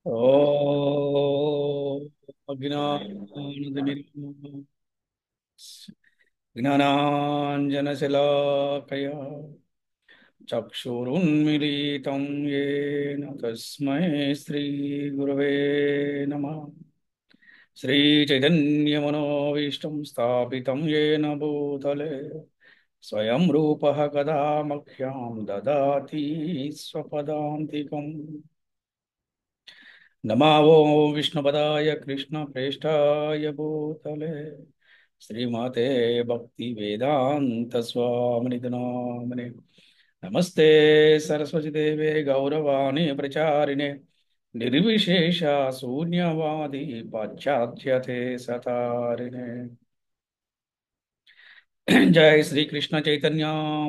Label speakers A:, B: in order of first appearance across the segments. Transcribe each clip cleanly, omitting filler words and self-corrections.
A: ఓం జ్ఞానాంజనశలాకయా చక్షురున్మిలితం येन తస్మై శ్రీగురవే నమః. శ్రీచైతన్యమనోభీష్టం స్థాపితం येन భూతలే స్వయం రూపः కదా మహ్యం దదాతి స్వపదాంతికం. नमो विष्णुपदाय कृष्णप्रेष्ठाय भूतले श्रीमते भक्ति वेदांत स्वामिनिधि नामने नमस्ते सरस्वती देवे गौरवाणी प्रचारिणे निर्विशेष शून्यवादी पाश्चात्यते सतारिणे जय श्री कृष्ण चैतन्य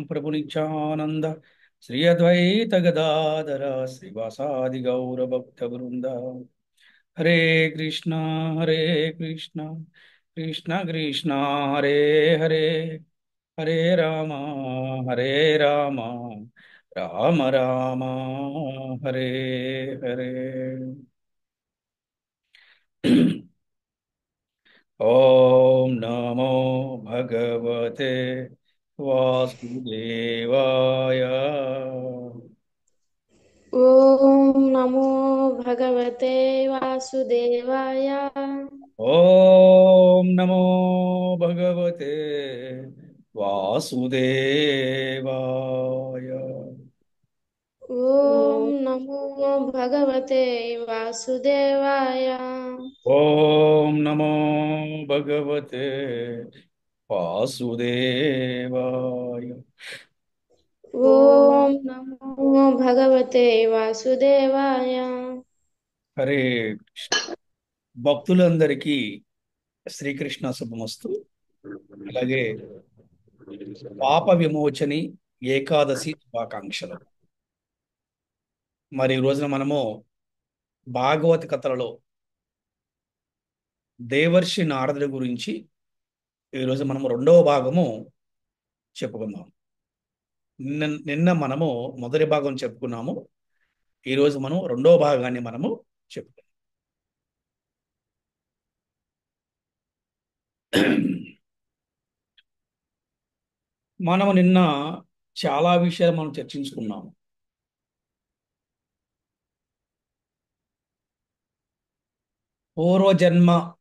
A: प्रभु नित्यानंद श्री अद्वैत गदाधर श्रीवासादि गौर भक्त वृंद हरे कृष्णा हरे कृष्णा कृष्णा कृष्णा हरे हरे हरे राम हरे राम राम राम हरे हरे. ओम नमो भगवते वासुदेवाय.
B: ॐ नमो भगवते वासुदेवाय।
A: ओम नमो भगवते वासुदेवाय.
B: ॐ नमो भगवते वासुदेवाय।
A: ओम नमो भगवते वासुदेवाय.
B: ॐ नमो भगवते वासुदेवाय।
A: హరే కృష్ణ. భక్తులందరికీ శ్రీకృష్ణ శుభమస్తు. అలాగే పాప విమోచని ఏకాదశి శుభాకాంక్షలు. మరి ఈ రోజున మనము భాగవత కథలలో దేవర్షి నారదుడి గురించి ఈరోజు మనము రెండవ భాగము చెప్పుకుందాం. నిన్న మనము మొదటి భాగం చెప్పుకున్నాము. ఈరోజు మనం రెండవ భాగాన్ని మనము చెప్పుకుందాం. మనము నిన్న చాలా విషయాలు మనం చర్చించుకున్నాము. పూర్వజన్మ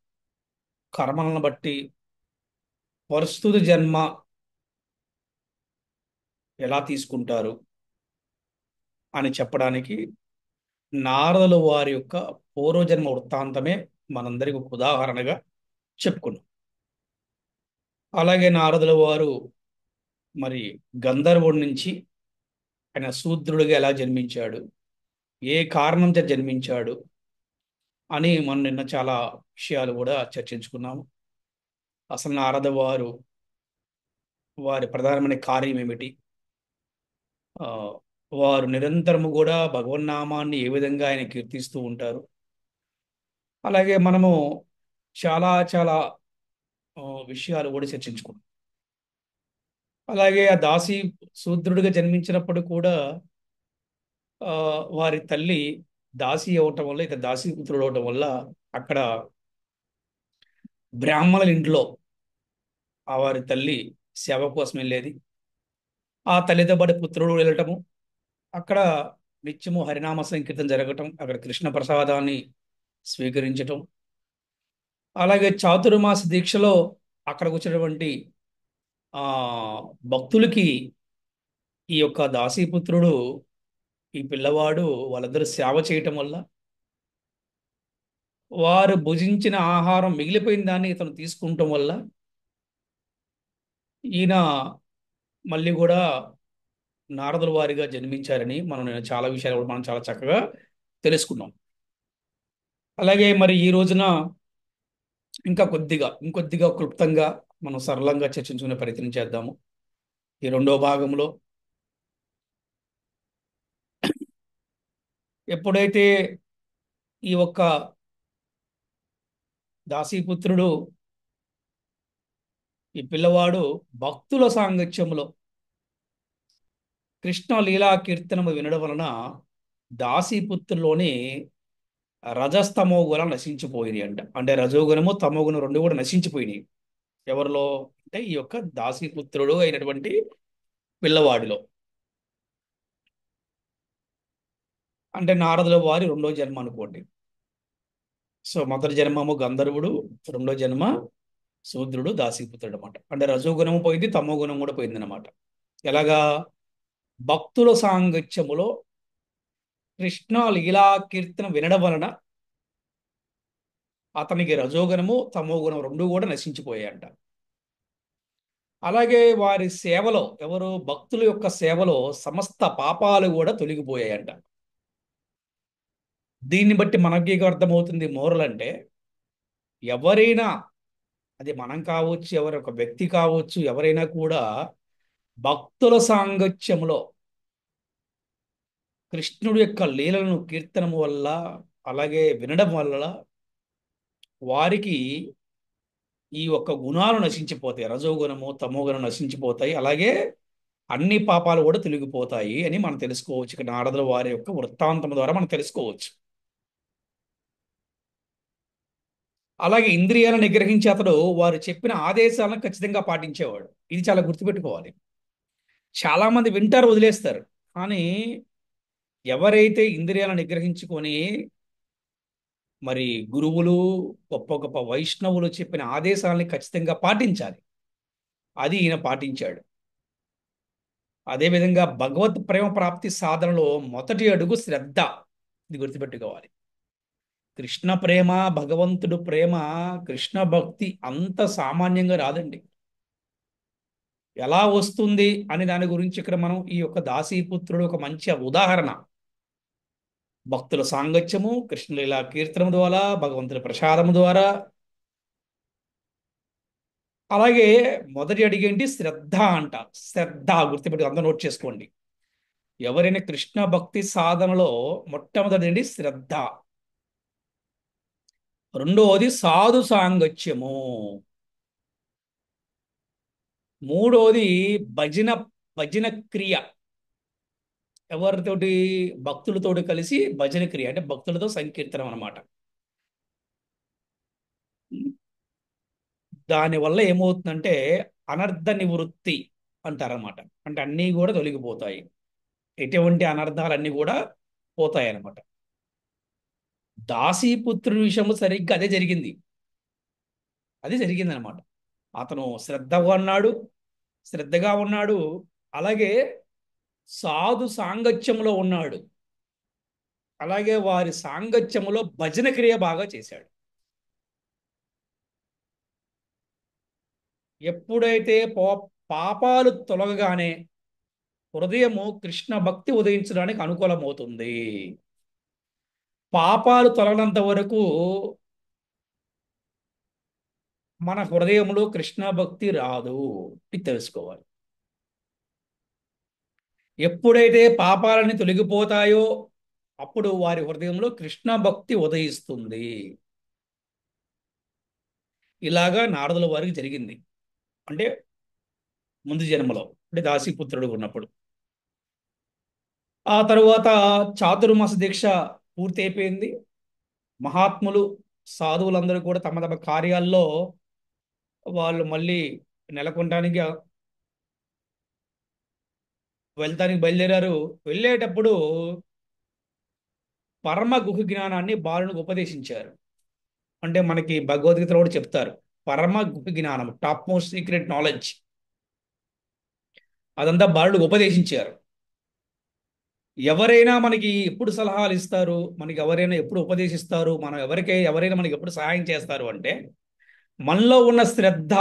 A: కర్మలను బట్టి ప్రస్తుత జన్మ ఎలా తీసుకుంటారు అని చెప్పడానికి నారదుల వారి యొక్క పూర్వజన్మ వృత్తాంతమే మనందరికి ఒక ఉదాహరణగా చెప్పుకున్నాం. అలాగే నారదుల వారు మరి గంధర్వుడి నుంచి ఆయన శూద్రుడిగా ఎలా జన్మించాడు, ఏ కారణంతో జన్మించాడు అని మనం నిన్న చాలా విషయాలు కూడా చర్చించుకున్నాము. అసలు నారద వారు వారి ప్రధానమైన కార్యం ఏమిటి, ఆ, వారు నిరంతరము కూడా భగవన్నామాన్ని ఏ విధంగా ఆయన కీర్తిస్తూ ఉంటారు. అలాగే మనము చాలా చాలా విషయాలు కూడా చర్చించుకున్నాం. అలాగే ఆ దాసి శూద్రుడిగా జన్మించినప్పుడు కూడా ఆ, వారి తల్లి దాసి అవటం వల్ల, ఇక దాసి పుత్రుడు అవటం వల్ల అక్కడ బ్రాహ్మణుల ఇంట్లో ఆ వారి తల్లి సేవ కోసం వెళ్ళేది. ఆ తల్లితో పాటు పుత్రుడు వెళ్ళటము, అక్కడ నిత్యము హరినామ సంకీర్తన జరగటం, అక్కడ కృష్ణ ప్రసాదాన్ని స్వీకరించటం. అలాగే చాతుర్మాస దీక్షలో అక్కడికి వచ్చినటువంటి ఆ భక్తులకి ఈ యొక్క దాసీపుత్రుడు, ఈ పిల్లవాడు వాళ్ళందరూ సేవ చేయటం వల్ల వారు భుజించిన ఆహారం మిగిలిపోయిన దాన్ని ఇతను తీసుకుంటాం వల్ల ఈయన మళ్ళీ కూడా నారదుల వారిగా జన్మించారని మనం నేను చాలా విషయాలు కూడా మనం చాలా చక్కగా తెలుసుకున్నాం. అలాగే మరి ఈ రోజున ఇంకా ఇంకొద్దిగా క్లుప్తంగా మనం సరళంగా చర్చించుకునే ప్రయత్నం చేద్దాము. ఈ రెండో భాగంలో ఎప్పుడైతే ఈ ఒక్క దాసీపుత్రుడు, ఈ పిల్లవాడు భక్తుల సాంగత్యంలో కృష్ణ లీలా కీర్తనము వినడం వలన దాసీపుత్రులోని రజస్తమో గుణాలు నశించిపోయినాయి అంట. అంటే రజోగుణము తమోగుణం రెండు కూడా నశించిపోయినాయి. ఎవరిలో? అంటే ఈ యొక్క దాసీపుత్రుడు అయినటువంటి పిల్లవాడిలో. అంటే నారదుల వారి రెండో జన్మ అనుకోండి. సో మొదటి జన్మము గంధర్వుడు, రెండో జన్మ శూద్రుడు దాసీపుత్రుడు అనమాట. అంటే రజోగుణము పోయింది, తమో గుణం కూడా పోయింది అనమాట. ఎలాగా? భక్తుల సాంగత్యములో కృష్ణ లీలా కీర్తన వినడం వలన అతనికి రజోగుణము తమో గుణం రెండు కూడా నశించిపోయాయంట. అలాగే వారి సేవలో, ఎవరు భక్తుల యొక్క సేవలో సమస్త పాపాలు కూడా తొలగిపోయాయంట. దీన్ని బట్టి మనకి అర్థమవుతుంది మోరల్ అంటే, ఎవరైనా, అది మనం కావచ్చు, ఎవరి ఒక వ్యక్తి కావచ్చు, ఎవరైనా కూడా భక్తుల సాంగత్యంలో కృష్ణుడి యొక్క లీలలను కీర్తనము వల్ల, అలాగే వినడం వల్ల వారికి ఈ ఒక్క గుణాలు నశించిపోతాయి. రజోగుణము తమోగుణం నశించిపోతాయి. అలాగే అన్ని పాపాలు కూడా తొలగిపోతాయి అని మనం తెలుసుకోవచ్చు. ఇక్కడ నారదుల వారి యొక్క వృత్తాంతం ద్వారా మనం తెలుసుకోవచ్చు. అలాగే ఇంద్రియాలను నిగ్రహించి అతడు వారు చెప్పిన ఆదేశాలను ఖచ్చితంగా పాటించేవాడు. ఇది చాలా గుర్తుపెట్టుకోవాలి. చాలా మంది వింటారు, వదిలేస్తారు. కానీ ఎవరైతే ఇంద్రియాలను నిగ్రహించుకొని మరి గురువులు, గొప్ప గొప్ప వైష్ణవులు చెప్పిన ఆదేశాలని ఖచ్చితంగా పాటించాలి. అది ఈయన పాటించాడు. అదేవిధంగా భగవత్ ప్రేమ ప్రాప్తి సాధనలో మొదటి అడుగు శ్రద్ధ. ఇది గుర్తుపెట్టుకోవాలి. కృష్ణ ప్రేమ, భగవంతుడు ప్రేమ, కృష్ణ భక్తి అంత సామాన్యంగా రాదండి. ఎలా వస్తుంది అని దాని గురించి ఇక్కడ మనం ఈ యొక్క దాసీపుత్రుడు ఒక మంచి ఉదాహరణ. భక్తుల సాంగత్యము, కృష్ణలీల కీర్తనం ద్వారా, భగవంతుడి ప్రసాదము ద్వారా. అలాగే మొదటి అడిగేంటి? శ్రద్ధ అంట. శ్రద్ధ గుర్తుపెట్టి అందరూ నోట్ చేసుకోండి. ఎవరైనా కృష్ణ భక్తి సాధనలో మొట్టమొదటి ఏంటి? శ్రద్ధ. రెండవది సాధు సాంగత్యము. మూడవది భజన, భజన క్రియ. ఎవరితోటి? భక్తులతోటి కలిసి భజన క్రియ, అంటే భక్తులతో సంకీర్తనం అన్నమాట. దానివల్ల ఏమవుతుందంటే అనర్థ నివృత్తి అంటారన్నమాట. అంటే అన్నీ కూడా తొలగిపోతాయి. ఎటువంటి అనర్థాలన్నీ కూడా పోతాయి అన్నమాట. దాసీపుత్రుని విషయంలో సరిగ్గా అదే జరిగింది. అదే జరిగింది అనమాట. అతను శ్రద్ధగా ఉన్నాడు. అలాగే సాధు సాంగత్యంలో ఉన్నాడు. అలాగే వారి సాంగత్యములో భజన క్రియ బాగా చేశాడు. ఎప్పుడైతే పాపాలు తొలగగానే హృదయము కృష్ణ భక్తి ఉదయించడానికి అనుకూలమవుతుంది. పాపాలు తొలగినంత వరకు మన హృదయంలో కృష్ణ భక్తి రాదు. ఇది తెలుసుకోవాలి. ఎప్పుడైతే పాపాలని తొలగిపోతాయో అప్పుడు వారి హృదయంలో కృష్ణ భక్తి ఉదయిస్తుంది. ఇలాగా నారదుల వారికి జరిగింది. అంటే ముందు జన్మలో, అంటే దాసీపుత్రుడు ఉన్నప్పుడు. ఆ తరువాత చాతుర్మాస దీక్ష పూర్తి అయిపోయింది. మహాత్ములు, సాధువులందరూ కూడా తమ తమ కార్యాల్లో వాళ్ళు మళ్ళీ నెలకొనడానికి వెళ్తానికి బయలుదేరారు. వెళ్ళేటప్పుడు పరమ గుహ జ్ఞానాన్ని బాలునికి ఉపదేశించారు. అంటే మనకి భగవద్గీతలో కూడా చెప్తారు, పరమ గుహ జ్ఞానం, టాప్ మోస్ట్ సీక్రెట్ నాలెడ్జ్, అదంతా బాలుడికి ఉపదేశించారు. ఎవరైనా మనకి ఎప్పుడు సలహాలు ఇస్తారు, మనకి ఎవరైనా ఎప్పుడు ఉపదేశిస్తారు, మనం ఎవరైనా మనకి ఎప్పుడు సహాయం చేస్తారు అంటే మనలో ఉన్న శ్రద్ధ.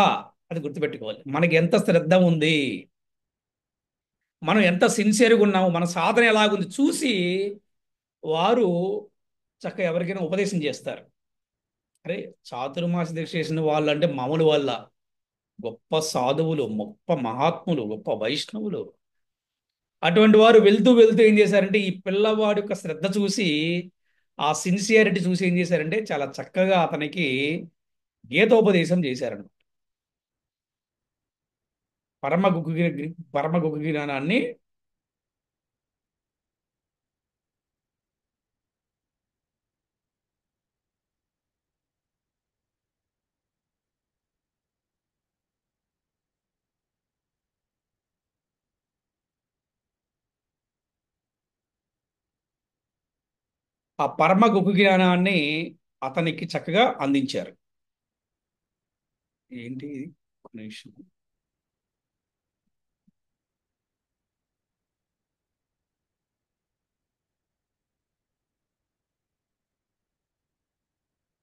A: అది గుర్తుపెట్టుకోవాలి. మనకి ఎంత శ్రద్ధ ఉంది, మనం ఎంత సిన్సియర్గా ఉన్నాము, మన సాధన ఎలాగుంది చూసి వారు చక్కగా ఎవరికైనా ఉపదేశం చేస్తారు. అరే, చాతుర్మాస దీక్ష చేసిన వాళ్ళు అంటే మామూలు వాళ్ళ, గొప్ప సాధువులు, గొప్ప మహాత్ములు, గొప్ప వైష్ణవులు. అటువంటి వారు వెళ్తూ వెళ్తూ ఏం చేశారంటే ఈ పిల్లవాడి యొక్క శ్రద్ధ చూసి, ఆ సిన్సియారిటీ చూసి ఏం చేశారంటే చాలా చక్కగా అతనికి గీతోపదేశం చేశారన్నమాట. పరమ గుగు పరమ గుగు జ్ఞానాన్ని ఆ పరమ గుహ జ్ఞానాన్ని అతనికి చక్కగా అందించారు. ఏంటి ఇది? ఒక నిమిషం.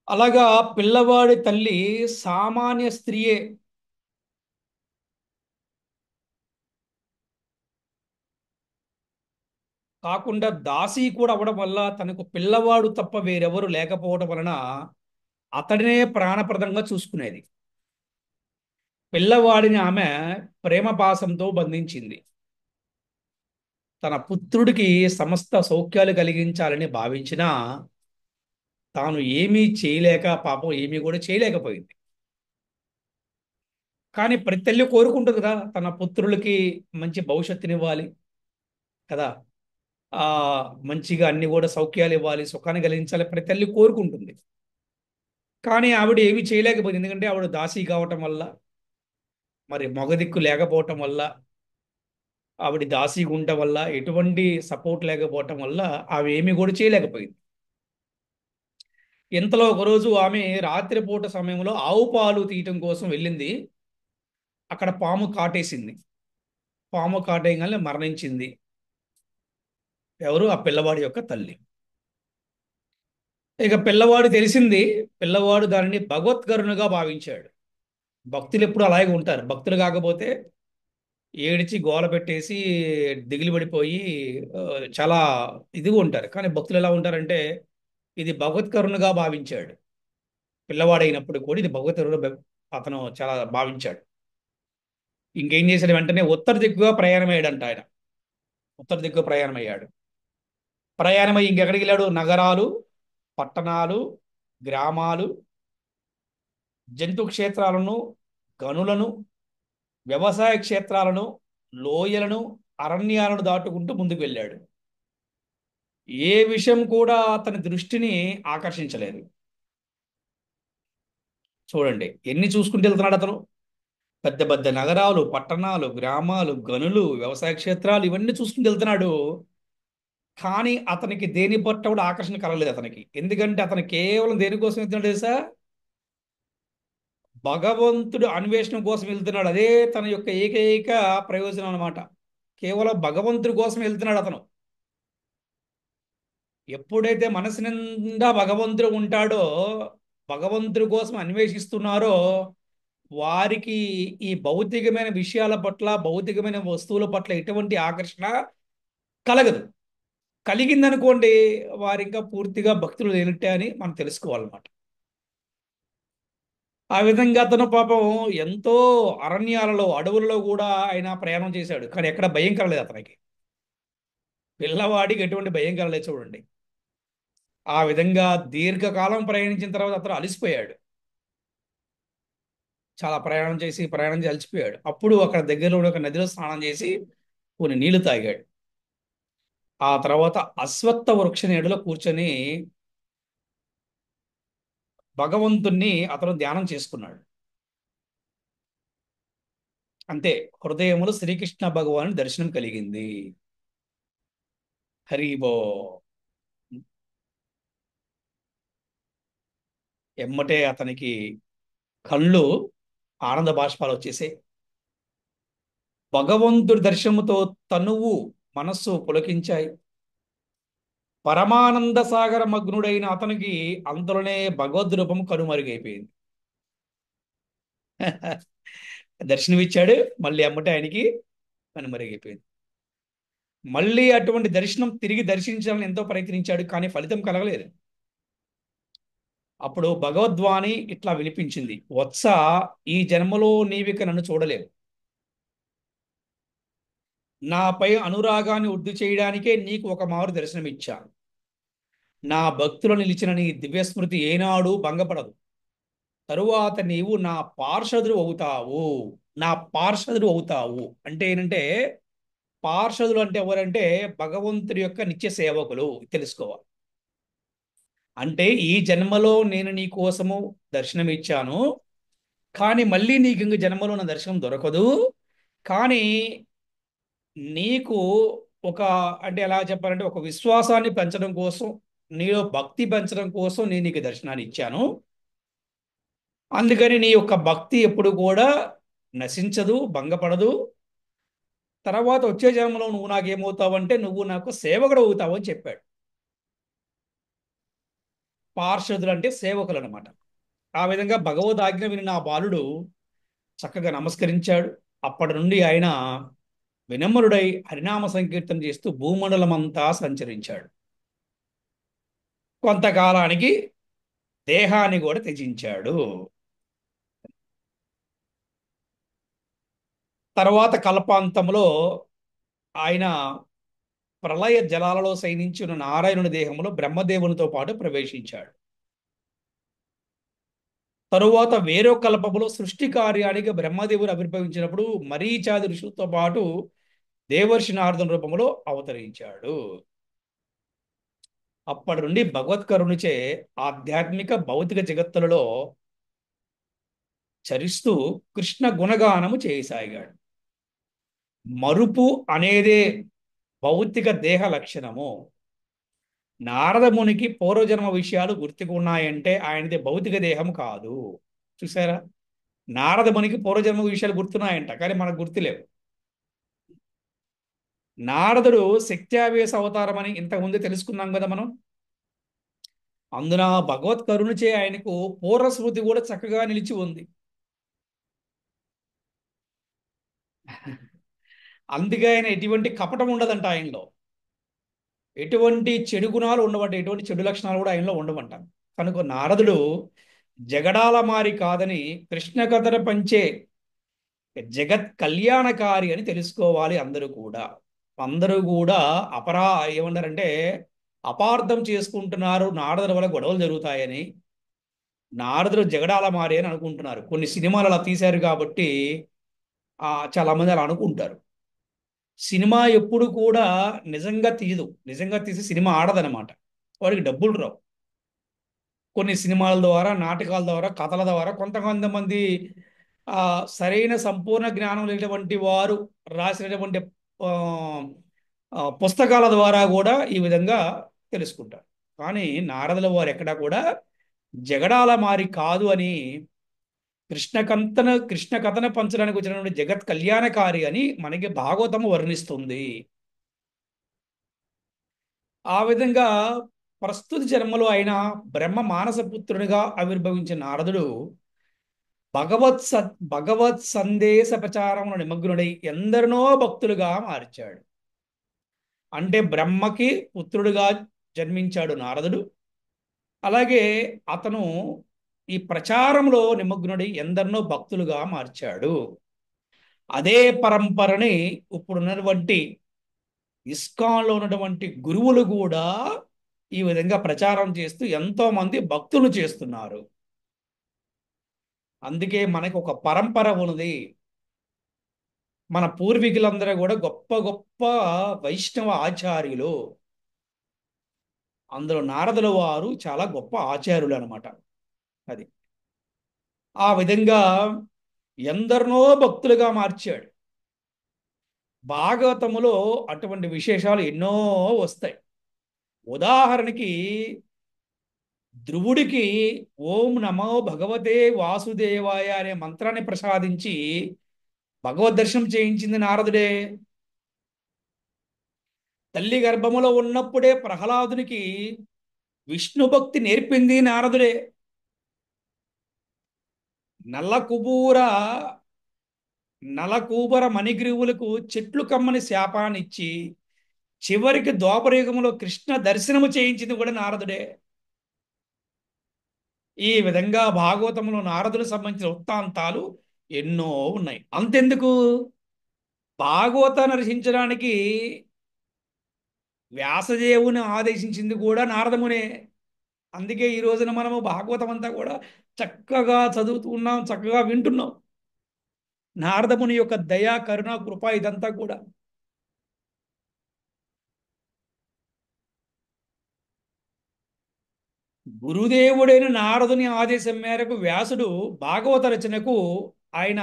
A: అలాగా పిల్లవాడి తల్లి సామాన్య స్త్రీయే కాకుండా దాసి కూడా అవ్వడం వల్ల తనకు పిల్లవాడు తప్ప వేరెవరు లేకపోవడం వలన అతడినే ప్రాణప్రదంగా చూసుకునేది. పిల్లవాడిని ఆమె ప్రేమ పాశంతో బంధించింది. తన పుత్రుడికి సమస్త సౌఖ్యాలు కలిగించాలని భావించినా తాను ఏమీ చేయలేక, పాపం ఏమీ కూడా చేయలేకపోయింది. కానీ ప్రతి తల్లి కోరుకుంటుంది కదా, తన పుత్రులకి మంచి భవిష్యత్తునివ్వాలి కదా, ఆ మంచిగా అన్ని కూడా సౌఖ్యాలు ఇవ్వాలి, సుఖాన్ని కలిగించాలి, ప్రతి తల్లి కోరుకుంటుంది. కానీ ఆవిడ ఏమీ చేయలేకపోయింది. ఎందుకంటే ఆవిడ దాసి కావటం వల్ల, మరి మగదిక్కు లేకపోవటం వల్ల, ఆవిడ దాసి ఉండటం వల్ల, ఎటువంటి సపోర్ట్ లేకపోవటం వల్ల ఆమె ఏమీ కూడా చేయలేకపోయింది. ఇంతలో ఒకరోజు ఆమె రాత్రిపూట సమయంలో ఆవు పాలు తీయటం కోసం వెళ్ళింది. అక్కడ పాము కాటేసింది. పాము కాటేయగానే మరణించింది. ఎవరు? ఆ పిల్లవాడి యొక్క తల్లి. ఇక పిల్లవాడు తెలిసింది. పిల్లవాడు దానిని భగవత్కరుణగా భావించాడు. భక్తులు ఎప్పుడు అలాగే ఉంటారు. భక్తులు కాకపోతే ఏడిచి గోల పెట్టేసి దిగులు పడిపోయి ఆ, చాలా ఇదిగా ఉంటారు. కానీ భక్తులు ఎలా ఉంటారంటే ఇది భగవత్కరుణగా భావించాడు. పిల్లవాడైనప్పుడు కూడా ఇది భగవత్కరుణ అతను చాలా భావించాడు. ఇంకేం చేశాడు? వెంటనే ఉత్తర దిక్కుగా ప్రయాణమయ్యాడంట ఆయన. ఉత్తర దిక్కు ప్రయాణమయ్యాడు. ప్రయాణమై ఇంకెక్కడికి వెళ్ళాడు? నగరాలు, పట్టణాలు, గ్రామాలు, జంతు క్షేత్రాలను, గనులను, వ్యవసాయ క్షేత్రాలను, లోయలను, అరణ్యాలను దాటుకుంటూ ముందుకు వెళ్ళాడు. ఏ విషయం కూడా అతని దృష్టిని ఆకర్షించలేదు. చూడండి ఎన్ని చూసుకుంటూ వెళ్తున్నాడు అతను. పెద్ద పెద్ద నగరాలు, పట్టణాలు, గ్రామాలు, గనులు, వ్యవసాయ క్షేత్రాలు ఇవన్నీ చూసుకుంటూ వెళ్తున్నాడు. కానీ అతనికి దేని పట్ల కూడా ఆకర్షణ కలగలేదు అతనికి. ఎందుకంటే అతను కేవలం దేనికోసం వెళ్తున్నాడు తెలుసా? భగవంతుడు అన్వేషణ కోసం వెళ్తున్నాడు. అదే తన యొక్క ఏకైక ప్రయోజనం అన్నమాట. కేవలం భగవంతుడి కోసం వెళ్తున్నాడు అతను. ఎప్పుడైతే మనసు నిండా భగవంతుడు ఉంటాడో, భగవంతుడి కోసం అన్వేషిస్తున్నారో, వారికి ఈ భౌతికమైన విషయాల పట్ల, భౌతికమైన వస్తువుల పట్ల ఎటువంటి ఆకర్షణ కలగదు. కలిగిందనుకోండి, వారు ఇంకా పూర్తిగా భక్తులు లేనట్టే అని మనం తెలుసుకోవాలన్నమాట. ఆ విధంగా అతను పాపం ఎంతో అరణ్యాలలో, అడవులలో కూడా ఆయన ప్రయాణం చేశాడు. కానీ ఎక్కడ భయం కలలేదు అతనికి. పిల్లవాడికి ఎటువంటి భయం కలలేదు చూడండి. ఆ విధంగా దీర్ఘకాలం ప్రయాణించిన తర్వాత అతను అలసిపోయాడు. చాలా ప్రయాణం చేసి అలసిపోయాడు. అప్పుడు అక్కడ దగ్గరలో ఉన్న ఒక నదిలో స్నానం చేసి కొన్ని నీళ్లు తాగాడు. ఆ తర్వాత అశ్వత్థ వృక్ష నీడలో కూర్చొని భగవంతుణ్ణి అతను ధ్యానం చేసుకున్నాడు. అంతే, హృదయములో శ్రీకృష్ణ భగవాను దర్శనం కలిగింది. హరిబో. ఎమ్మటే అతనికి కళ్ళు ఆనంద బాష్పాలు వచ్చేసాయి. భగవంతుడి దర్శనముతో తనువు, మనస్సు పులకించాయి. పరమానంద సాగర మగ్నుడైన అతనికి అంతలోనే భగవద్ రూపం కనుమరుగైపోయింది. దర్శనమిచ్చాడు, మళ్ళీ ఎమ్మటే ఆయనకి కనుమరుగైపోయింది. మళ్ళీ అటువంటి దర్శనం తిరిగి దర్శించాలని ఎంతో ప్రయత్నించాడు, కానీ ఫలితం కలగలేదు. అప్పుడు భగవద్వాణి ఇట్లా వినిపించింది: వత్స, ఈ జన్మలో నీవిక నన్ను చూడలేవు. నాపై అనురాగాన్ని వృద్ధి చేయడానికే నీకు ఒక మారు దర్శనమిచ్చాను. నా భక్తులు నిలిచిన నీ దివ్యస్మృతి ఏనాడు భంగపడదు. తరువాత నీవు నా పార్షదుడు అవుతావు. నా పార్షదుడు అవుతావు అంటే ఏంటంటే, పార్షదులు అంటే ఎవరంటే భగవంతుడి యొక్క నిత్య సేవకులు. తెలుసుకోవాలి. అంటే ఈ జన్మలో నేను నీ కోసము దర్శనం ఇచ్చాను, కానీ మళ్ళీ నీకు ఇంక జన్మలో నా దర్శనం దొరకదు. కానీ నీకు ఒక, అంటే ఎలా చెప్పాలంటే, ఒక విశ్వాసాన్ని పెంచడం కోసం నీలో భక్తి పెంచడం కోసం నేను నీకు దర్శనాన్ని ఇచ్చాను. అందుకని నీ యొక్క భక్తి ఎప్పుడు కూడా నశించదు, భంగపడదు. తర్వాత వచ్చే జన్మలో నువ్వు నాకేమవుతావంటే నువ్వు నాకు సేవకుడు అవుతావు అని చెప్పాడు. పార్షదులు అంటే సేవకులు అనమాట. ఆ విధంగా భగవద్ ఆజ్ఞ విని నా బాలుడు చక్కగా నమస్కరించాడు. అప్పటి నుండి ఆయన వినమ్రుడై హరినామ సంకీర్తన చేస్తూ భూమండలమంతా సంచరించాడు. కొంతకాలానికి దేహాన్ని కూడా త్యజించాడు. తర్వాత కల్పాంతంలో ఆయన ప్రళయ జలాలలో శయనించిన నారాయణుని దేహంలో బ్రహ్మదేవునితో పాటు ప్రవేశించాడు. తరువాత వేరొక కల్పములో సృష్టి కార్యానికి బ్రహ్మదేవుడు ఆవిర్భవించినప్పుడు మరీచాది ఋషులతో పాటు దేవర్షి నారదుని రూపంలో అవతరించాడు. అప్పటి నుండి భగవత్కరునిచే ఆధ్యాత్మిక భౌతిక జగత్తులలో చరిస్తూ కృష్ణ గుణగానము చేయసాగాడు. మరుపు అనేదే భౌతిక దేహ లక్షణము. నారదమునికి పూర్వజన్మ విషయాలు గుర్తుకున్నాయంటే ఆయనది భౌతిక దేహం కాదు. చూసారా, నారదమునికి పూర్వజన్మ విషయాలు గుర్తున్నాయంట, కానీ మనకు గుర్తులేవు. నారదుడు శక్త్యావేశ అవతారం అని ఇంతకుముందే తెలుసుకున్నాం కదా మనం. అందున భగవత్ కరుణచే ఆయనకు పూర్వస్మృతి కూడా చక్కగా నిలిచి ఉంది. అందుకే ఆయన ఎటువంటి కపటం ఉండదంట ఆయనలో. ఎటువంటి చెడు గుణాలు ఉండవంట, ఎటువంటి చెడు లక్షణాలు కూడా ఆయనలో ఉండవంట. కనుక నారదుడు జగడాల మారి కాదని కృష్ణ కథను పంచే జగత్ కళ్యాణకారి అని తెలుసుకోవాలి అందరూ కూడా. అందరూ కూడా అపరా ఏమన్నారంటే అపార్థం చేసుకుంటున్నారు, నారదుల వల్ల గొడవలు జరుగుతాయని. నారదుడు జగడాల మారి అని అనుకుంటున్నారు. కొన్ని సినిమాలు అలా తీశారు కాబట్టి చాలా మంది అలా అనుకుంటారు. సినిమా ఎప్పుడు కూడా నిజంగా తీయదు, నిజంగా తీసి సినిమా ఆడదనమాట. వాడికి డబ్బులు రావు. కొన్ని సినిమాల ద్వారా, నాటకాల ద్వారా, కథల ద్వారా కొంతమంది సరైన సంపూర్ణ జ్ఞానం లేనటువంటి వారు రాసినటువంటి ఆ, పుస్తకాల ద్వారా కూడా ఈ విధంగా తెలుసుకుంటారు. కానీ నారదుల వారు ఎక్కడా కూడా జగడాల మారి కాదు అని కృష్ణ కథన పంచడానికి వచ్చినటువంటి జగత్ కళ్యాణకారి అని మనకి భాగవతము వర్ణిస్తుంది. ఆ విధంగా ప్రస్తుత జన్మలో ఆయన బ్రహ్మ మానస పుత్రునిగా ఆవిర్భవించిన నారదుడు భగవత్ సందేశ ప్రచారంలో నిమగ్నుడై ఎందరినో భక్తులుగా మార్చాడు. అంటే బ్రహ్మకి పుత్రుడుగా జన్మించాడు నారదుడు. అలాగే అతను ఈ ప్రచారంలో నిమగ్నుడై ఎందరినో భక్తులుగా మార్చాడు. అదే పరంపరని ఇప్పుడున్నటువంటి ఇస్కాన్లో ఉన్నటువంటి గురువులు కూడా ఈ విధంగా ప్రచారం చేస్తూ ఎంతో మంది భక్తులు చేస్తున్నారు. అందుకే మనకు ఒక పరంపర ఉన్నది. మన పూర్వీకులందరూ కూడా గొప్ప గొప్ప వైష్ణవ ఆచార్యులు. అందులో నారదుల వారు చాలా గొప్ప ఆచార్యులు అనమాట. అది ఆ విధంగా ఎందరినో భక్తులుగా మార్చాడు. భాగవతములో అటువంటి విశేషాలు ఎన్నో వస్తాయి. ఉదాహరణకి ధ్రువుడికి ఓం నమో భగవతే వాసుదేవాయ అనే మంత్రాన్ని ప్రసాదించి భగవద్ దర్శనం చేయించింది నారదుడే. తల్లి గర్భములో ఉన్నప్పుడే ప్రహ్లాదునికి విష్ణు భక్తి నేర్పింది నారదుడే. నల్లకుబూర నలకూబర మణిగ్రీవులకు చెట్లు కమ్మని శాపాన్నిచ్చి చివరికి ద్వాపరయుగంలో కృష్ణ దర్శనము చేయించింది కూడా నారదుడే. ఈ విధంగా భాగవతంలో నారదులకు సంబంధించిన వృత్తాంతాలు ఎన్నో ఉన్నాయి. అంతెందుకు, భాగవతాన్ని రచించడానికి వ్యాసదేవుని ఆదేశించింది కూడా నారదమునే. అందుకే ఈ రోజున మనము భాగవతం అంతా కూడా చక్కగా చదువుతూ ఉన్నాం, చక్కగా వింటున్నాం. నారదముని యొక్క దయా కరుణ కృప ఇదంతా కూడా. గురుదేవుడైన నారదుని ఆదేశం మేరకు వ్యాసుడు భాగవత రచనకు ఆయన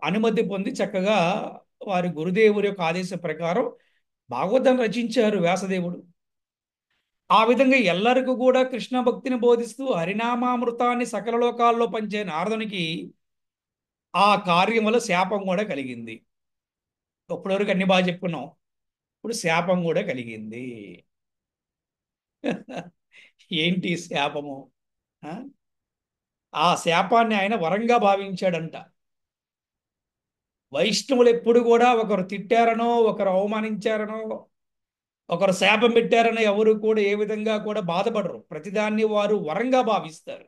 A: అనుమతి పొంది చక్కగా వారి గురుదేవుడి యొక్క ఆదేశం ప్రకారం భాగవతాన్ని రచించారు వ్యాసదేవుడు. ఆ విధంగా ఎల్లరికూ కూడా కృష్ణ భక్తిని బోధిస్తూ హరినామామృతాన్ని సకల లోకాల్లో పంచే నారదునికి ఆ కార్యం వల్ల శాపం కూడా కలిగింది. ఇప్పటివరకు అన్ని బాగా చెప్పుకున్నాం. ఇప్పుడు శాపం కూడా కలిగింది. ఏంటి శాపము? ఆ? ఆ శాపాన్ని ఆయన వరంగా భావించాడంట. వైష్ణవులు ఎప్పుడు కూడా ఒకరు తిట్టారనో, ఒకరు అవమానించారనో, ఒకరు శాపం పెట్టారనో ఎవరు కూడా ఏ విధంగా కూడా బాధపడరు. ప్రతిదాన్ని వారు వరంగా భావిస్తారు.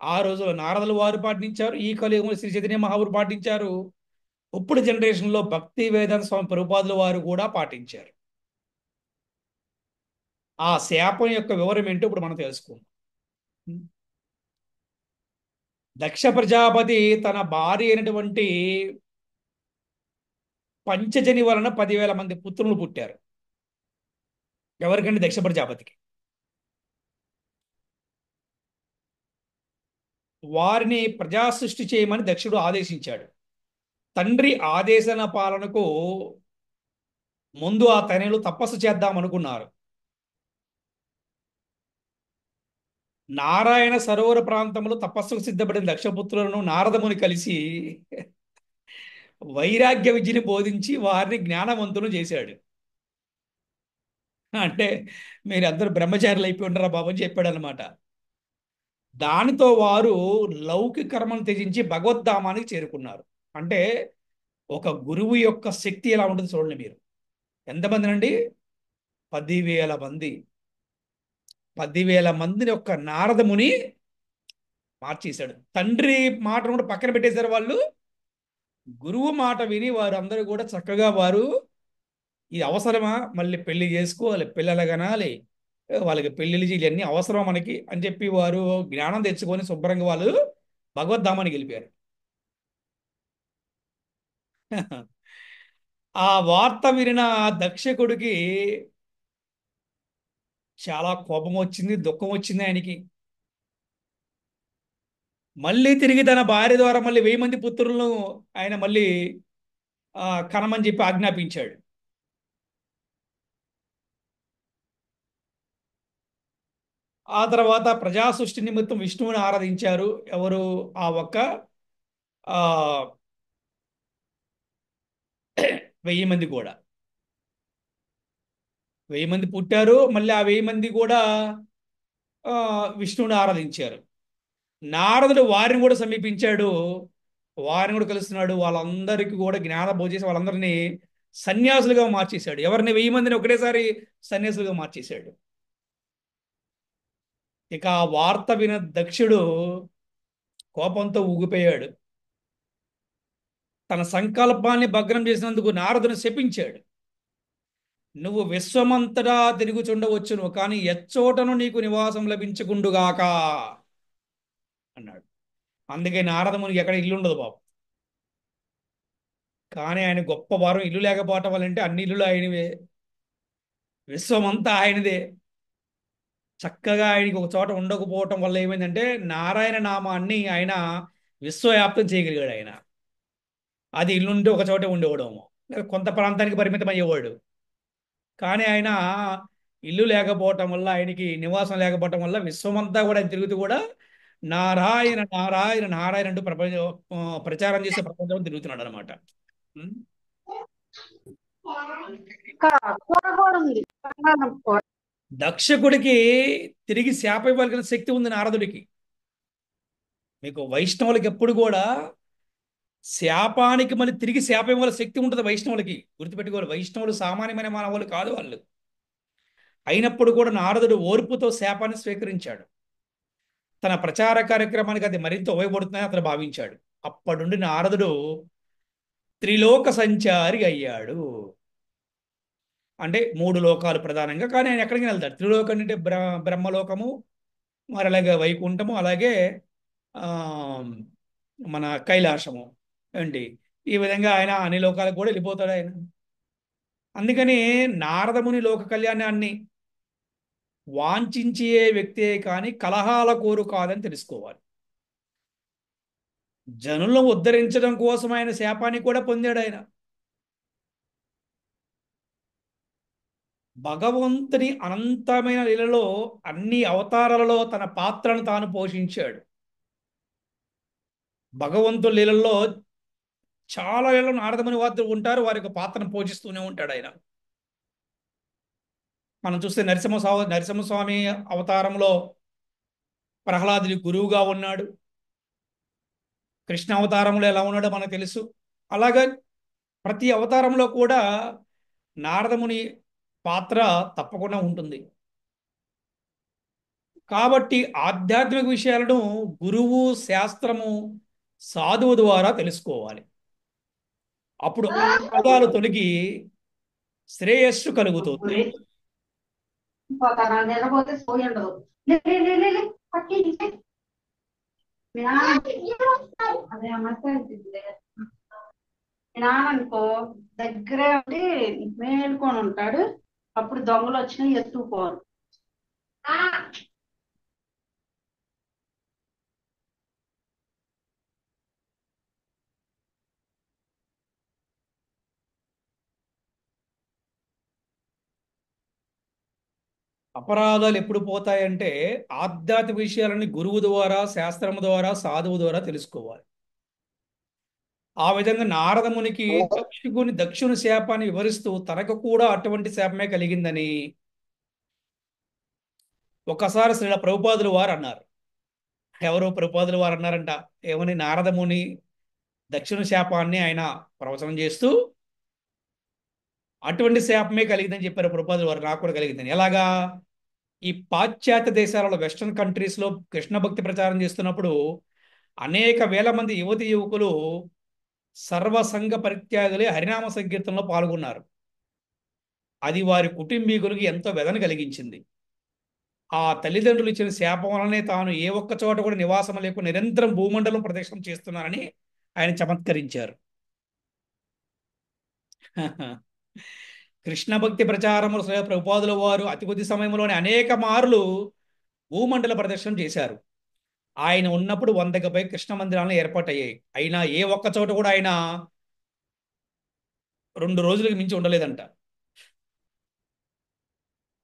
A: ఆ రోజులో నారదుల వారు పాటించారు, ఈ కలియుగంలో శ్రీ చైతన్య మహాపురు పాటించారు, ఇప్పుడు జనరేషన్లో భక్తి వేదాంత స్వామి ప్రభుపాదుల వారు కూడా పాటించారు. ఆ శాపం యొక్క వివరం ఏంటో ఇప్పుడు మనం తెలుసుకుందాం. దక్ష ప్రజాపతి తన భార్య అయినటువంటి పంచజని వలన 10,000 మంది పుత్రులు పుట్టారు. ఎవరికండి? దక్ష ప్రజాపతికి. వారిని ప్రజా సృష్టి చేయమని దక్షుడు ఆదేశించాడు. తండ్రి ఆదేశన పాలనకు ముందు ఆ తనయులు తపస్సు చేద్దాం అనుకున్నారు. నారాయణ సరోవర ప్రాంతంలో తపస్సుకు సిద్ధపడిన దక్షపుత్రులను నారదముని కలిసి వైరాగ్య విద్యని బోధించి వారిని జ్ఞానవంతులు చేశాడు. అంటే మీరు అందరూ బ్రహ్మచారులు అయిపోయి ఉండరా బాబు అని చెప్పాడు అనమాట. దానితో వారు లౌకిక కర్మను త్యజించి భగవద్ధామానికి చేరుకున్నారు. అంటే ఒక గురువు యొక్క శక్తి ఎలా ఉంటుంది చూడండి మీరు. ఎంతమంది అండి? 10,000 మంది. 10,000 మందిని ఒక్క నారదముని మార్చేశాడు. తండ్రి మాటను కూడా పక్కన పెట్టేశారు వాళ్ళు. గురువు మాట విని వారు అందరూ కూడా చక్కగా వారు ఇది అవసరమా, మళ్ళీ పెళ్లి చేసుకోవాలి, పిల్లలు కనాలి, వాళ్ళకి పెళ్లిళ్ళు ఇవన్నీ అవసరం మనకి అని చెప్పి వారు జ్ఞానం తెచ్చుకొని శుభ్రంగా వాళ్ళు భగవద్ధామానికి వెళ్ళిపోయారు. ఆ వార్త వినిన ఆ దక్షకుడికి చాలా కోపం వచ్చింది, దుఃఖం వచ్చింది ఆయనకి. మళ్ళీ తిరిగి తన భార్య ద్వారా మళ్ళీ 1000 మంది పుత్రులను ఆయన మళ్ళీ కనమని చెప్పి ఆజ్ఞాపించాడు. ఆ తర్వాత ప్రజా సృష్టి నిమిత్తం విష్ణువుని ఆరాధించారు. ఎవరు? ఆ ఒక్క ఆ 1000 మంది కూడా. 1000 మంది పుట్టారు. మళ్ళీ ఆ 1000 మంది కూడా ఆ, విష్ణువుని ఆరాధించారు. నారదుడు వారిని కూడా సమీపించాడు. వారిని కూడా కలుస్తున్నాడు. వాళ్ళందరికీ కూడా జ్ఞాన బోధ చేసి వాళ్ళందరినీ సన్యాసులుగా మార్చేశాడు. ఎవరిని? 1000 మందిని ఒకటేసారి సన్యాసులుగా మార్చేశాడు. ఇక ఆ వార్త విన దక్షుడు కోపంతో ఊగిపోయాడు. తన సంకల్పాన్ని భగ్నం చేసినందుకు నారదుని శపించాడు. నువ్వు విశ్వమంతటా తిరుగుచుండవచ్చును, కానీ ఎచ్చోటను నీకు నివాసం లభించకుండుగాక అన్నాడు. అందుకే నారదమునికి ఎక్కడ ఇల్లు ఉండదు బాబు. కానీ ఆయన గొప్ప వారం ఇల్లు లేకపోవటం వల్లంటే అన్ని ఇల్లులు ఆయనవే, విశ్వమంతా ఆయనదే. చక్కగా ఆయనకి ఒక చోట ఉండకపోవటం వల్ల ఏమైందంటే నారాయణ నామాన్ని ఆయన విశ్వవ్యాప్తం చేయగలిగాడు ఆయన. అది ఇల్లుంటే ఒక చోటే ఉండేవాడేమో, లేదా కొంత ప్రాంతానికి పరిమితం అయ్యేవాడు. కానీ ఆయన ఇల్లు లేకపోవటం వల్ల, ఆయనకి నివాసం లేకపోవటం వల్ల విశ్వమంతా కూడా ఆయన తిరుగుతూ కూడా నారాయణ నారాయణ నారాయణ అంటూ ప్రచారం చేసే ప్రపంచం తిరుగుతున్నాడు అనమాట.
C: కూర కూడా ఉంది. కూర.
A: దక్షకుడికి తిరిగి శాపం ఇవ్వగలిగిన శక్తి ఉంది నారదుడికి. మీకు వైష్ణవులకి ఎప్పుడు కూడా శాపానికి మళ్ళీ తిరిగి శాపం ఇవ్వాల శక్తి ఉంటుంది వైష్ణవులకి. గుర్తుపెట్టుకోవాలి, వైష్ణవులు సామాన్యమైన మానవులు కాదు వాళ్ళు. అయినప్పుడు కూడా నారదుడు ఓర్పుతో శాపాన్ని స్వీకరించాడు. తన ప్రచార కార్యక్రమానికి అది మరింత ఉపయోగపడుతుందని అతను భావించాడు. అప్పటి నుండి నారదుడు త్రిలోక సంచారి అయ్యాడు. అంటే 3 లోకాలు ప్రధానంగా, కానీ ఆయన ఎక్కడికి వెళ్తాడు? త్రిలోకం అంటే బ్రహ్మలోకము, మరి అలాగే వైకుంఠము, అలాగే ఆ, మన కైలాసము ఏంటి, ఈ విధంగా ఆయన అన్ని లోకాలకు కూడా వెళ్ళిపోతాడు ఆయన. అందుకని నారదముని లోక కళ్యాణాన్ని వాంఛించే వ్యక్తే కానీ కలహాల కోరు కాదని తెలుసుకోవాలి. జనులను ఉద్ధరించడం కోసం ఆయన శాపాన్ని కూడా పొందాడు ఆయన. భగవంతుని అనంతమైన లీలలో అన్ని అవతారాలలో తన పాత్రను తాను పోషించాడు. భగవంతుడి లీలల్లో చాలా లీలలో నారదముని వారు ఉంటారు, వారి యొక్క పాత్రను పోషిస్తూనే ఉంటాడు ఆయన. మనం చూస్తే నరసింహస్వామి అవతారంలో ప్రహ్లాదుని గురువుగా ఉన్నాడు. కృష్ణ అవతారంలో ఎలా ఉన్నాడో మనకు తెలుసు. అలాగే ప్రతి అవతారంలో కూడా నారదముని పాత్ర తప్పకుండా ఉంటుంది. కాబట్టి ఆధ్యాత్మిక విషయాలను గురువు, శాస్త్రము, సాధువు ద్వారా తెలుసుకోవాలి. అప్పుడు ఆపదాలు తొలగి శ్రేయస్సు కలుగుతుంది.
C: పోతారా నిద్రపోతే సోయి ఉండదు. లే, లే, లే, లే, లే. పక్కి తీసే. మీ నాన్న అదే అమ్మేస్తే మీ నాన్న అనుకో దగ్గరే ఉండి మేలుకొని ఉంటాడు. అప్పుడు దొంగలు వచ్చినా ఎత్తుకుపోరు.
A: అపరాధాలు ఎప్పుడు పోతాయంటే ఆధ్యాత్మిక విషయాలని గురువు ద్వారా, శాస్త్రము ద్వారా, సాధువు ద్వారా తెలుసుకోవాలి. ఆ విధంగా నారదమునికి దక్షుని శాపాన్ని వివరిస్తూ తనకు కూడా అటువంటి శాపమే కలిగిందని ఒకసారి శ్రీల ప్రభుపాదులు వారు అన్నారు. ఎవరు ప్రభుపాదులు వారు అన్నారంట? ఏమని? నారదముని దక్షిణ శాపాన్ని ఆయన ప్రవచనం చేస్తూ అటువంటి శాపమే కలిగిందని చెప్పారు ప్రభుపాదులు వారు. నాకు కూడా కలిగిందని. ఎలాగా? ఈ పాశ్చాత్య దేశాలలో, వెస్ట్రన్ కంట్రీస్లో కృష్ణ భక్తి ప్రచారం చేస్తున్నప్పుడు అనేక వేల మంది యువతి యువకులు సర్వసంగ పరిత్యాగులే హరినామ సంకీర్తనలో పాల్గొన్నారు. అది వారి కుటుంబీకులకు ఎంతో వేదన కలిగించింది. ఆ తల్లిదండ్రులు ఇచ్చిన శాపం వలనే తాను ఏ ఒక్క చోట కూడా నివాసం లేకుండా నిరంతరం భూమండలం ప్రదక్షిణ చేస్తున్నారని ఆయన చమత్కరించారు. కృష్ణ భక్తి ప్రచారములు శ్రీ ప్రభుపాదుల వారు అతి కొద్ది సమయంలోనే అనేక మార్లు భూమండల ప్రదర్శన చేశారు. ఆయన ఉన్నప్పుడు 100కి పై కృష్ణ మందిరాలను ఏర్పాటయ్యాయి. అయినా ఏ ఒక్క చోట కూడా ఆయన 2 రోజులకు మించి ఉండలేదంట.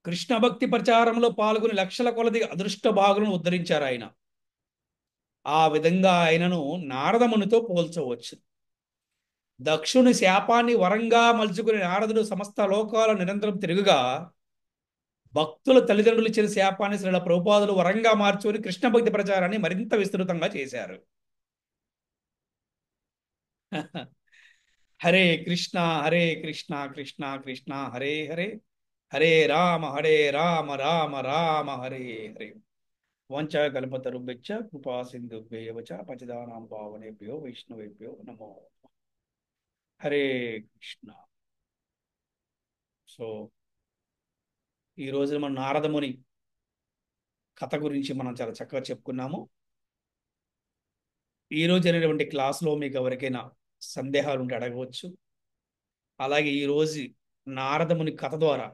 A: కృష్ణ భక్తి ప్రచారంలో పాల్గొని లక్షల కొలది అదృష్ట భాగులను ఉద్ధరించారు ఆయన. ఆ విధంగా ఆయనను నారదమునితో పోల్చవచ్చు. దక్షుని శాపాన్ని వరంగా మలుచుకుని నారదుడు సమస్త లోకాల నిరంతరం తిరుగుగా భక్తుల తల్లిదండ్రులు ఇచ్చిన శాపాన్ని శ్రీల ప్రభుపాదులు వరంగా మార్చుకుని కృష్ణ భక్తి ప్రచారాన్ని మరింత విస్తృతంగా చేశారు. హరే కృష్ణ హరే కృష్ణ కృష్ణ కృష్ణ హరే హరే, హరే రామ రామ రామ హరే హరే. వంచకల్పతరుభ్యశ్చ కృపా సింధుభ్యైవ చ పతితానాం పావనేభ్యో వైష్ణవేభ్యో నమో. హరే కృష్ణ. సో ఈ రోజు మన నారదముని కథ గురించి మనం చాలా చక్కగా చెప్పుకున్నాము. ఈ రోజు జరిగినటువంటి క్లాసులో మీకు ఎవరికైనా సందేహాలు ఉంటే అడగవచ్చు. అలాగే ఈ రోజు నారదముని కథ ద్వారా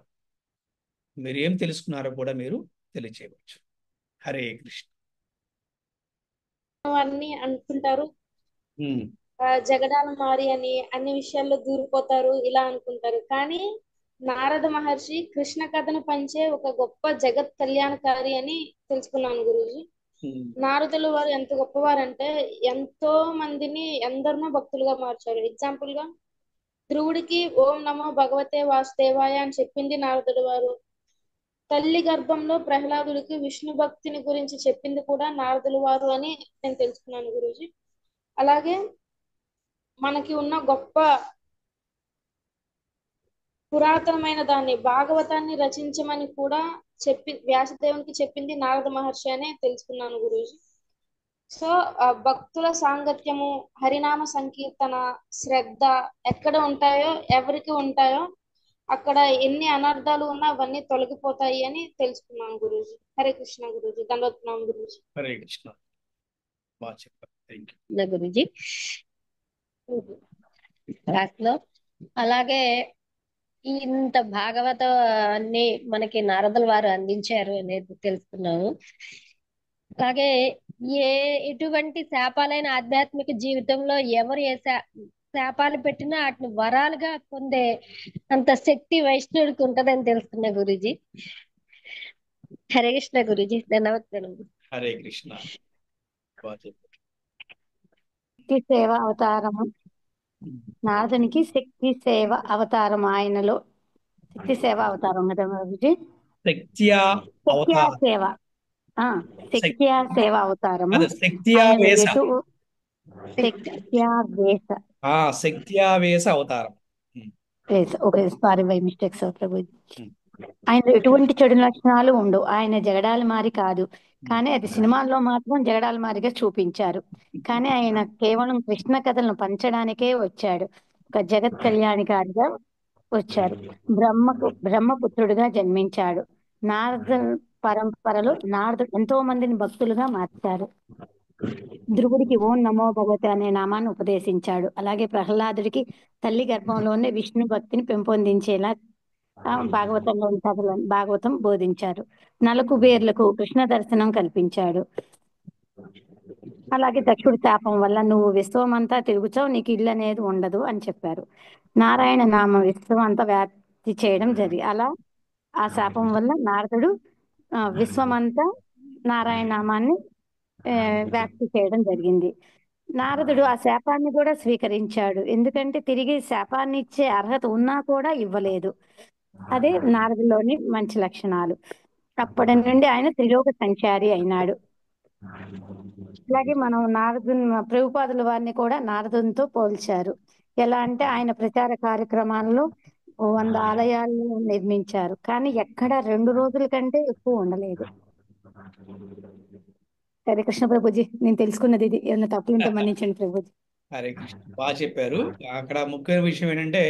A: మీరు ఏం తెలుసుకున్నారో కూడా మీరు తెలియచేయవచ్చు. హరే కృష్ణ.
B: అన్ని అనుకుంటారు,
A: ఉమ్,
B: జగడాల మారి అని అన్ని విషయాల్లో దూరిపోతారు ఇలా అనుకుంటారు. కానీ నారద మహర్షి కృష్ణ కథను పంచే ఒక గొప్ప జగత్ కళ్యాణకారి అని తెలుసుకున్నాను గురూజీ.
A: ఉమ్,
B: నారదులు వారు ఎంత గొప్పవారంటే ఎంతో మందిని ఎందరినో భక్తులుగా మార్చారు. ఎగ్జాంపుల్ గా ధ్రువుడికి ఓం నమో భగవతే వాసుదేవాయ అని చెప్పింది నారదుడు వారు. తల్లి గర్భంలో ప్రహ్లాదుడికి విష్ణు భక్తిని గురించి చెప్పింది కూడా నారదులు వారు అని నేను తెలుసుకున్నాను గురూజీ. అలాగే మనకి ఉన్న గొప్ప పురాతనమైన దాన్ని భాగవతాన్ని రచించమని కూడా వ్యాసదేవునికి చెప్పింది నారద మహర్షి అనే తెలుసుకున్నాను గురూజీ. సో భక్తుల సాంగత్యము, హరినామ సంకీర్తన, శ్రద్ధ ఎక్కడ ఉంటాయో, ఎవరికి ఉంటాయో అక్కడ ఎన్ని అనర్థాలు ఉన్నా అవన్నీ తొలగిపోతాయి అని తెలుసుకున్నాను గురూజీ. హరే కృష్ణ గురూజీ. దండోత్నాం గురూజీ.
A: హరే కృష్ణ. బాగా చెప్పారు. Thank you.
D: నా గురుజీ క్లాస్ లో అలాగే ఇంత భాగవతాన్ని మనకి నారదుల వారు అందించారు అనేది తెలుసుకున్నాము. అలాగే ఎటువంటి శాపాలైన ఆధ్యాత్మిక జీవితంలో ఎవరు శాపాలు పెట్టినా వాటిని వరాలుగా పొందే అంత శక్తి వైష్ణవుడికి ఉంటదని తెలుసుకున్న గురూజీ. హరే కృష్ణ గురూజీ, ధన్యవాదాలు.
A: హరే కృష్ణ. బాగా చెప్పారు.
C: శక్తి సేవ అవతారము నారదునికి శక్తి సేవ అవతారం, ఆయనలో శక్తి సేవ అవతారం కదా గురూజీ.
A: శక్త్యా
C: శక్త్యా
A: అవతార
C: సేవ, శక్త్యా సేవ అవతారము
A: అదే శక్త్యా
C: ఆయనలో
A: వేస
C: ఎటు శక్త్యా వేస
A: శక్త్యావేశ అవతారం.
C: వేస, okay, sorry by mistake sir ప్రభుజీ.
A: ఉమ్.
C: ఆయన ఎటువంటి చెడు లక్షణాలు ఉండవు, ఆయన జగడాల మారి కాదు, కానీ అది సినిమాల్లో మాత్రం జగడాల మారిగా చూపించారు. కానీ ఆయన కేవలం కృష్ణ కథలను పంచడానికే వచ్చాడు, ఒక జగత్ కళ్యాణికారిగా వచ్చారు. బ్రహ్మపుత్రుడిగా జన్మించాడు. నారద పరంపరలో నారదుడు ఎంతో మందిని భక్తులుగా మార్చారు. ధ్రువుడికి ఓం నమో భగవతి అనే నామాన్ని ఉపదేశించాడు. అలాగే ప్రహ్లాదుడికి తల్లి గర్భంలోనే విష్ణు భక్తిని పెంపొందించేలా భాగవతంలోని కథలను భాగవతం బోధించారు. నలకుబేర్లకు కృష్ణ దర్శనం కల్పించాడు. అలాగే దక్షుడి శాపం వల్ల నువ్వు విశ్వమంతా తిరుగుతావు, నీకు ఇల్లు అనేది ఉండదు అని చెప్పారు. నారాయణ నామ విశ్వం అంతా వ్యాప్తి చేయడం జరిగి, అలా ఆ శాపం వల్ల నారదుడు విశ్వమంతా నారాయణ నామాన్ని వ్యాప్తి చేయడం జరిగింది. నారదుడు ఆ శాపాన్ని కూడా స్వీకరించాడు, ఎందుకంటే తిరిగి శాపాన్ని ఇచ్చే అర్హత ఉన్నా కూడా ఇవ్వలేదు. అదే నారదులోని మంచి లక్షణాలు. అప్పటి నుండి ఆయన త్రిలోక సంచారి అయినాడు. అలాగే మనం ప్రభుపాదుల వారిని కూడా నారదునితో పోల్చారు. ఎలా అంటే ఆయన ప్రచార కార్యక్రమాల్లో 100 ఆలయాలు నిర్మించారు, కానీ ఎక్కడ 2 రోజుల కంటే ఎక్కువ ఉండలేదు. హరే కృష్ణ ప్రభుజీ, నేను తెలుసుకున్నది ఇది, ఏమైనా తప్పులుంటే మన్నించండి ప్రభుజీ.
A: హరే కృష్ణ. బాగా చెప్పారు. అక్కడ ముఖ్యమైన విషయం ఏంటంటే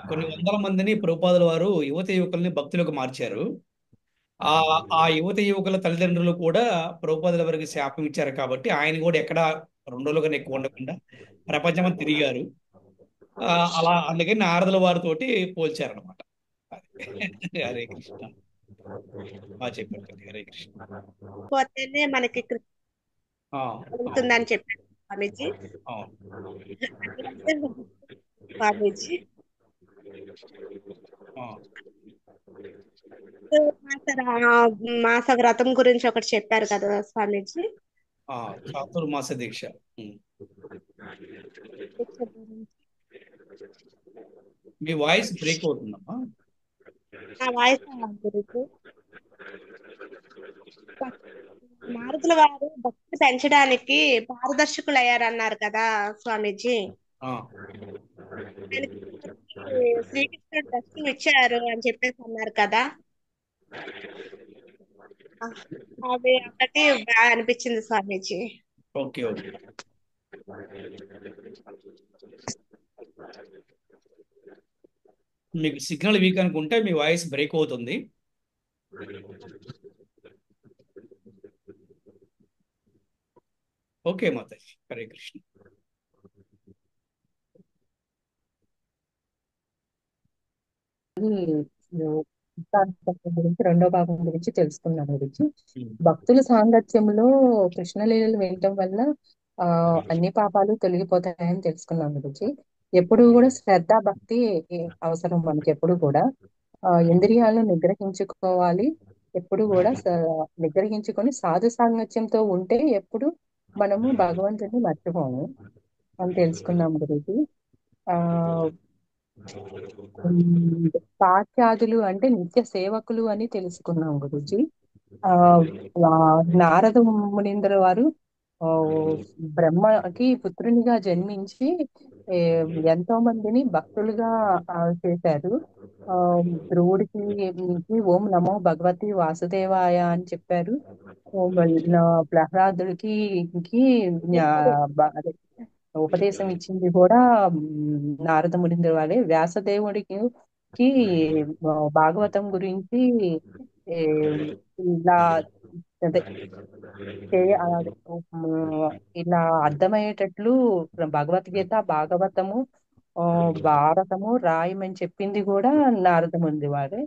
A: కొన్ని వందల మందిని ప్రభుపాదుల వారు యువత యువకుల్ని భక్తులకు మార్చారు. ఆ ఆ యువత యువకుల తల్లిదండ్రులు కూడా ప్రభుపాదుల వారికి శాపం ఇచ్చారు కాబట్టి ఆయన కూడా ఎక్కడ 2 రోజుల కన్నా ఎక్కువ ఉండకుండా ప్రపంచం తిరిగారు. అలా అందుకని నారదుల వారితోటి పోల్చారనమాట. హరే కృష్ణ. బాగా చెప్పారు తల్లి. హరే కృష్ణ.
E: పోతేనే మనకి
A: ఆ,
E: కలుగుతుందని చెప్పారు స్వామీజీ.
A: ఆ,
E: స్వామీజీ
A: ఆ.
E: మాస వ్రతం గురించి ఒకటి చెప్పారు కదా స్వామీజీ.
A: చాతుర్మాస దీక్ష. మీ వాయిస్ బ్రేక్ అవుతుందమ్మా.
E: నా వాయిస్ గురించి నారదుల వారు భక్తి పెంచడానికి పారదర్శకులు అయ్యారన్నారు కదా స్వామీజీ. ఆయనకి శ్రీకృష్ణుడు దర్శనం ఇచ్చారు అని చెప్పేసి అన్నారు కదా, అది ఒకటి బాగా అనిపించింది స్వామీజీ.
A: Okay okay. మీకు సిగ్నల్ వీక్ అనుకుంటే మీ వాయిస్ బ్రేక్ అవుతుంది. ఓకే మాతాజీ. హరే కృష్ణ.
F: గురించి రెండో భాగం గురించి తెలుసుకున్నాం గురించి. భక్తుల సాంగత్యంలో కృష్ణలీలలు వినటం వల్ల అన్ని పాపాలు తొలగిపోతాయని తెలుసుకున్నాం గురించి. ఎప్పుడు కూడా శ్రద్ధ భక్తి అవసరం మనకి. ఎప్పుడు కూడా ఇంద్రియాలను నిగ్రహించుకోవాలి. ఎప్పుడు కూడా నిగ్రహించుకొని సాధు సాంగత్యంతో ఉంటే ఎప్పుడు మనము భగవంతుని మర్చిపోము అని తెలుసుకున్నాం గురించి. పాఠ్యాదులు అంటే నిత్య సేవకులు అని తెలుసుకున్నాం గురుజీ. నారద మునీంద్ర వారు బ్రహ్మకి పుత్రునిగా జన్మించి ఎంతో మందిని భక్తులుగా చేశారు. ధ్రువుడికి ఓం నమో భగవతి వాసుదేవాయ అని చెప్పారు. ప్రహ్లాదుడికి ఉపదేశం ఇచ్చింది కూడా నారద మునీంద్ర వారే. వ్యాసదేవుడికి భాగవతం గురించి ఇలా ఇలా అర్థమయ్యేటట్లు భగవద్గీత, భాగవతము, భారతము రాయమని చెప్పింది కూడా నారద ముని వారే.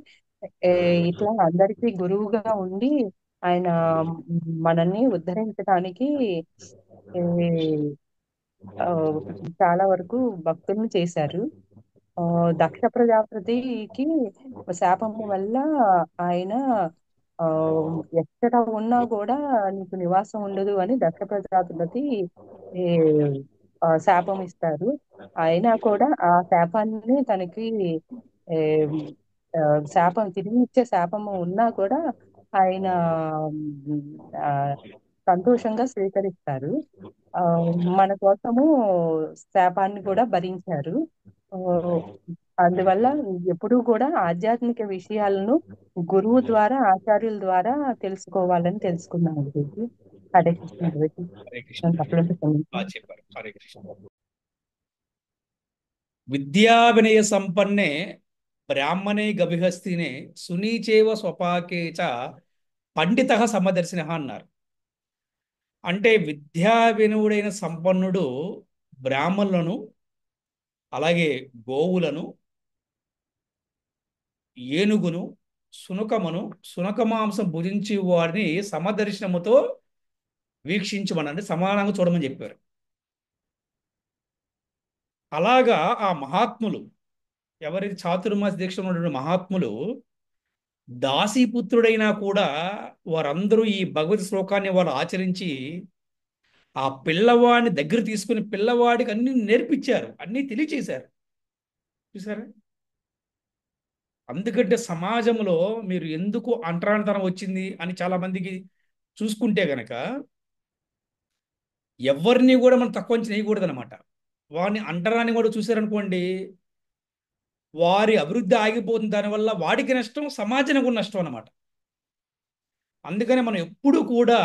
F: ఇట్లా అందరికీ గురువుగా ఉండి ఆయన మనల్ని ఉద్ధరించడానికి ఆ, చాలా వరకు భక్తుల్ని చేశారు. దక్ష ప్రజాపతికి శాపము వల్ల ఆయన ఆ ఎక్కడ ఉన్నా కూడా నీకు నివాసం ఉండదు అని దక్ష ప్రజాపతి ఏ, శాపం ఇస్తారు. అయినా కూడా ఆ శాపాన్ని తనకి ఏ, ఆ, శాపం తిరిగి ఇచ్చే శాపము ఉన్నా కూడా ఆయన ఉమ్, ఆ, సంతోషంగా స్వీకరిస్తారు. ఆ, మన కోసము శాపాన్ని కూడా భరించారు. ఆ, అందువల్ల ఎప్పుడూ కూడా ఆధ్యాత్మిక విషయాలను గురువు ద్వారా, ఆచార్యుల ద్వారా తెలుసుకోవాలని తెలుసుకున్నాను గురుజీ. హరే కృష్ణ గురుజీ.
A: హరే కృష్ణ.
F: నన్ను తప్పులంటే క్షమించండి.
A: చెప్పారు. హరే కృష్ణ. విద్యా వినయ సంపన్నే బ్రాహ్మణే గవిహస్తినే సునీచేవ స్వపాకే చ పండిత సమదర్శిన అన్నారు. అంటే విద్యా వినుడైన సంపన్నుడు బ్రాహ్మణులను, అలాగే గోవులను, ఏనుగును, సునకమును, సునక మాంసం భుజించి వారిని సమదర్శనముతో వీక్షించమనండి, సమానంగా చూడమని చెప్పారు. అలాగా ఆ మహాత్ములు, ఎవరైతే చాతుర్మాస దీక్షలో ఉన్నటువంటి మహాత్ములు దాసీపుత్రుడైనా కూడా వారందరూ ఈ భగవత్ శ్లోకాన్ని వారు ఆచరించి ఆ పిల్లవాడిని దగ్గర తీసుకుని పిల్లవాడికి అన్ని నేర్పించారు, అన్ని తెలియచేశారు. చూసారా? అందుకంటే సమాజంలో మీరు ఎందుకు అంటరానితనం వచ్చింది అని చాలా మందికి చూసుకుంటే గనక ఎవరిని కూడా మనం తక్కువ అంచనా వేయకూడదు అనమాట. వాడిని అంటరాని కూడా చూశారనుకోండి, వారి అభివృద్ధి ఆగిపోతుంది. దానివల్ల వాడికి నష్టం, సమాజానికి కూడా నష్టం అనమాట. అందుకని మనం ఎప్పుడు కూడా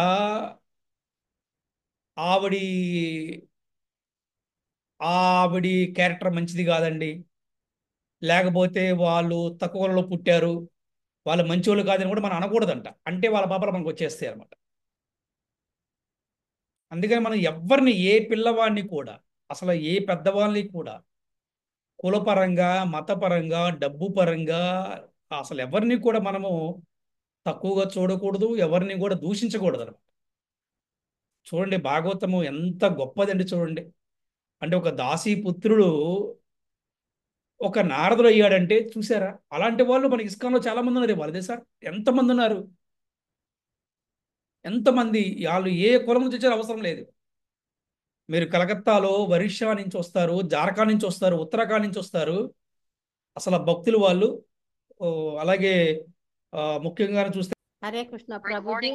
A: ఆవిడి ఆవిడి క్యారెక్టర్ మంచిది కాదండి, లేకపోతే వాళ్ళు తక్కువలో పుట్టారు, వాళ్ళు మంచోళ్ళు కాదని కూడా మనం అనకూడదంట. అంటే వాళ్ళ పాపలు మనకు వచ్చేస్తాయి అనమాట. అందుకని మనం ఎవరిని, ఏ పిల్లవాడిని కూడా, అసలు ఏ పెద్దవాళ్ళని కూడా కులపరంగా, మతపరంగా, డబ్బు పరంగా అసలు ఎవరిని కూడా మనము తక్కువగా చూడకూడదు, ఎవరిని కూడా దూషించకూడదు అనమాట. చూడండి భాగవతము ఎంత గొప్పదండి చూడండి. అంటే ఒక దాసీ పుత్రుడు ఒక నారదుడు అయ్యాడంటే చూసారా? అలాంటి వాళ్ళు మన ఇస్కాన్లో చాలా మంది ఉన్నారు. వాళ్ళదే సార్ ఎంతమంది ఉన్నారు, ఎంతమంది. వాళ్ళు ఏ కులం నుంచి వచ్చారో అవసరం లేదు. మీరు కలకత్తాలో ఒరిస్సా నుంచి వస్తారు, జార్ఖండ్ నుంచి వస్తారు, ఉత్తరాఖండ్ నుంచి వస్తారు. అసలు ఆ భక్తులు వాళ్ళు. ఓ, అలాగే ముఖ్యంగా చూస్తే
D: హరే కృష్ణ ప్రభుజీ.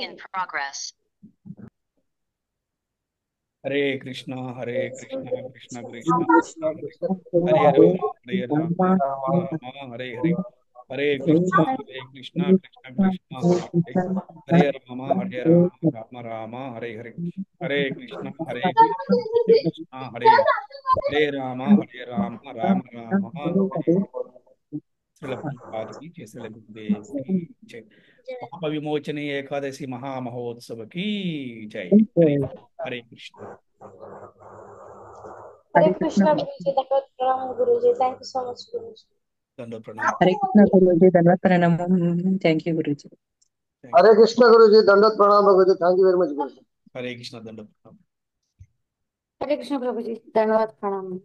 A: హరే కృష్ణ హరే కృష్ణ కృష్ణ కృష్ణ హరే రామ హరే రామ రామ హరే హరే. హరే కృష్ణ హరే కృష్ణ కృష్ణ కృష్ణ హరే రామ హరే రామ రామ రామ హరే హరే. హరే కృష్ణ హరే కృష్ణ హరే హరే రామ హరే రామ రామ రామ హరే. శ్రీల ప్రభుపాదకి జై, శ్రీల గురుదేవ్కి జై. పాప విమోచన ఏకాదశి మహామహోత్సవకి జై. హరే కృష్ణ.
B: హరే కృష్ణ గురూజీ. దండవత్ ప్రణామం గురూజీ. థ్యాంక్ యూ సో మచ్ గురూజీ.
A: దండ ప్రణామం.
F: హరే కృష్ణ గురుజీ. ధన్యవాద ప్రణామం. థ్యాంక్ యూ గురుజీ.
G: హరే కృష్ణ గురుజీ. దండోత్ ప్రణామం గురుజీ. థ్యాంక్ యూ వెరీ మచ్ గురుజీ.
A: హరే కృష్ణ దండ ప్రణామం.
C: హరే కృష్ణ ప్రభుజీ. ధన్యవాద ప్రణామం.